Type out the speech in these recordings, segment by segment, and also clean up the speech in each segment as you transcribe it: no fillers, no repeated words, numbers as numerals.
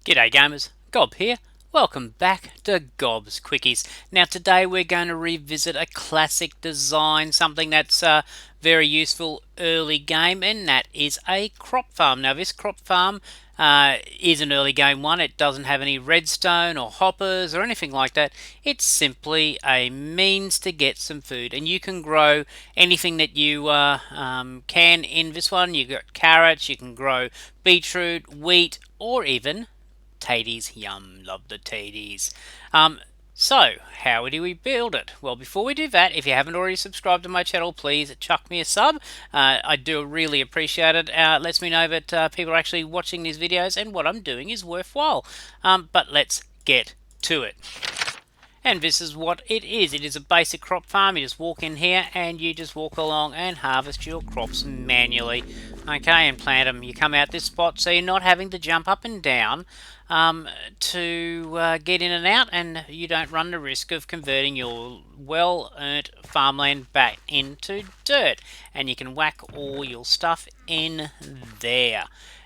G'day gamers, Gob here. Welcome back to Gob's Quickies. Now today we're going to revisit a classic design, something that's very useful early game, and that is a crop farm. Now this crop farm is an early game one. It doesn't have any redstone or hoppers or anything like that. It's simply a means to get some food, and you can grow anything that you can in this one. You've got carrots, you can grow beetroot, wheat, or even taties. Yum, love the taties. So, how do we build it? Well, before we do that, if you haven't already subscribed to my channel, please chuck me a sub. I do really appreciate it. It lets me know that people are actually watching these videos and what I'm doing is worthwhile. But let's get to it. And this is what it is. It is a basic crop farm. You just walk in here and you just walk along and harvest your crops manually. Okay, and plant them. You come out this spot so you're not having to jump up and down to get in and out, and you don't run the risk of converting your well-earned farmland back into dirt. And you can whack all your stuff in there.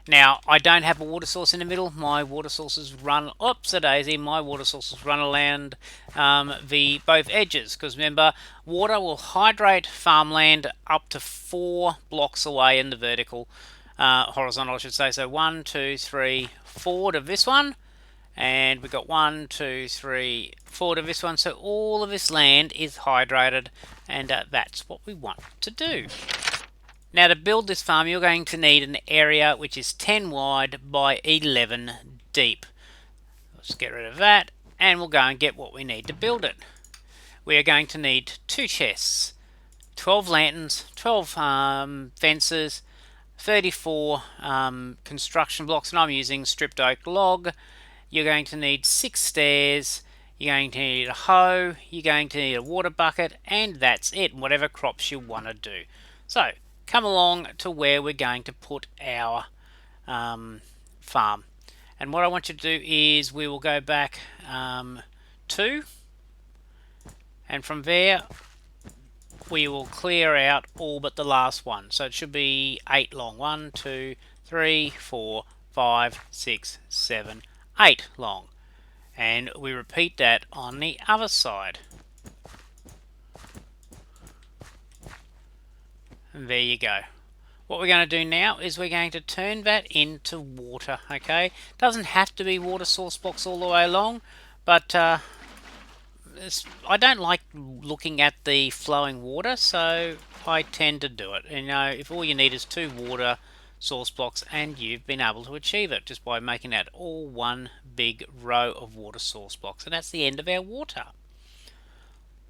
Now, I don't have a water source in the middle. My water sources run, my water sources run around the both edges. Because remember, water will hydrate farmland up to 4 blocks away in the vertical, horizontal I should say. So 1, 2, 3, 4 to this one. And we've got 1, 2, 3, 4 to this one. So all of this land is hydrated, and that's what we want to do. Now to build this farm you're going to need an area which is 10 wide by 11 deep. Let's get rid of that and we'll go and get what we need to build it. We are going to need 2 chests, 12 lanterns, 12 fences, 34 construction blocks, and I'm using stripped oak log. You're going to need 6 stairs, you're going to need a hoe, you're going to need a water bucket, and that's it, whatever crops you want to do. So come along to where we're going to put our farm. And what I want you to do is we will go back 2, and from there we will clear out all but the last one. So it should be 8 long. 1, 2, 3, 4, 5, 6, 7, 8 long. And we repeat that on the other side. And there you go. What we're going to do now is we're going to turn that into water, okay? Doesn't have to be water source blocks all the way along, but I don't like looking at the flowing water, so I tend to do it. You know, if all you need is 2 water source blocks, and you've been able to achieve it just by making that all one big row of water source blocks, and that's the end of our water.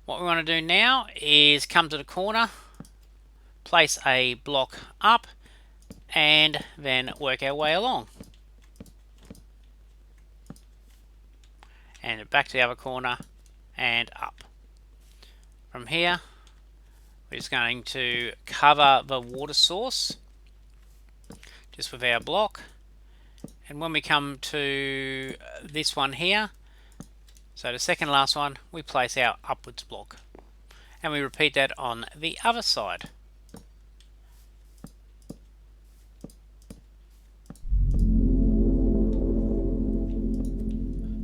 What we want to do now is come to the corner, place a block up, and then work our way along. And back to the other corner and up. From here, we're just going to cover the water source just with our block. And when we come to this one here, so the second last one, we place our upwards block. And we repeat that on the other side.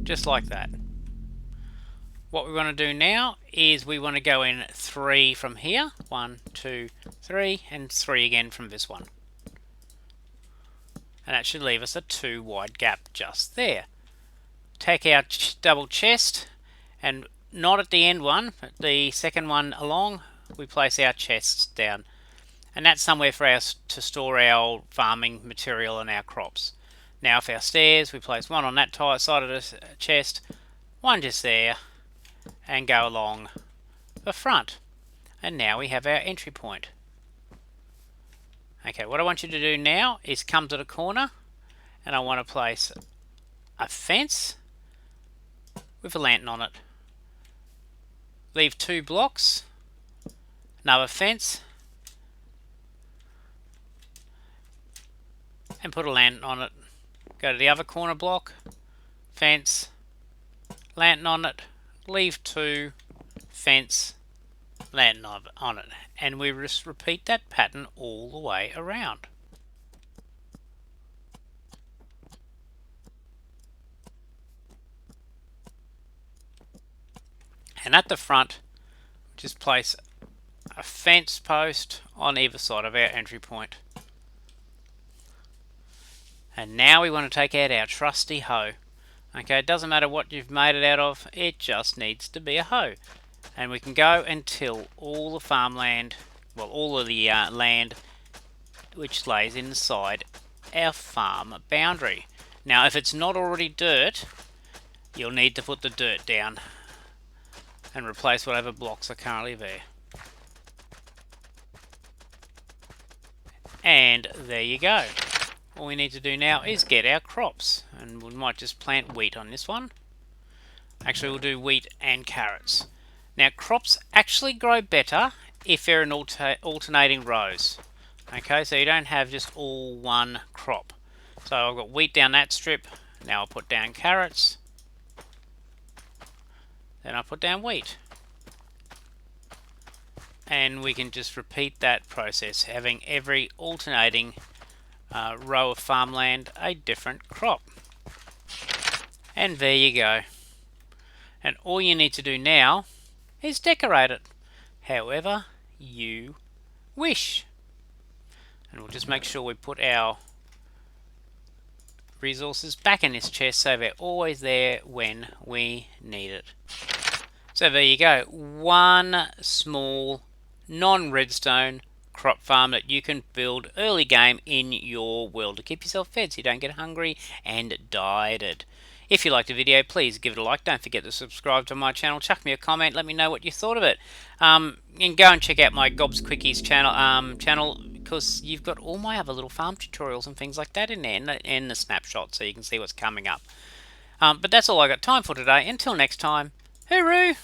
Just like that. What we want to do now is we want to go in 3 from here. 1, 2, 3, and 3 again from this one. And that should leave us a 2 wide gap just there. Take our double chest, and not at the end one, but the second one along, we place our chests down. And that's somewhere for us to store our farming material and our crops. Now for our stairs, we place 1 on that side of the chest, 1 just there, and go along the front. And now we have our entry point. Okay, what I want you to do now is come to the corner, and I want to place a fence with a lantern on it. Leave 2 blocks, another fence, and put a lantern on it. Go to the other corner block, fence, lantern on it, leave 2, fence, lantern on it. And we just repeat that pattern all the way around. And at the front, just place a fence post on either side of our entry point. And now we want to take out our trusty hoe. Okay, it doesn't matter what you've made it out of, it just needs to be a hoe. And we can go and till all the farmland, well, all of the land which lays inside our farm boundary. Now, if it's not already dirt, you'll need to put the dirt down and replace whatever blocks are currently there. And there you go. All we need to do now is get our crops, and we might just plant wheat on this one. Actually, we'll do wheat and carrots. Now, crops actually grow better if they're in alternating rows. Okay, so you don't have just all one crop. So I've got wheat down that strip. Now I'll put down carrots. Then I'll put down wheat. And we can just repeat that process, having every alternating row of farmland a different crop. And there you go. And all you need to do now is decorate it however you wish. And we'll just make sure we put our resources back in this chest so they're always there when we need it. So there you go, one small non-redstone crop farm that you can build early game in your world to keep yourself fed so you don't get hungry and dieted. If you liked the video, please give it a like. Don't forget to subscribe to my channel. Chuck me a comment. Let me know what you thought of it. You can go and check out my Quickies channel because you've got all my other little farm tutorials and things like that in there, and the snapshot so you can see what's coming up. But that's all I got time for today. Until next time, hooroo!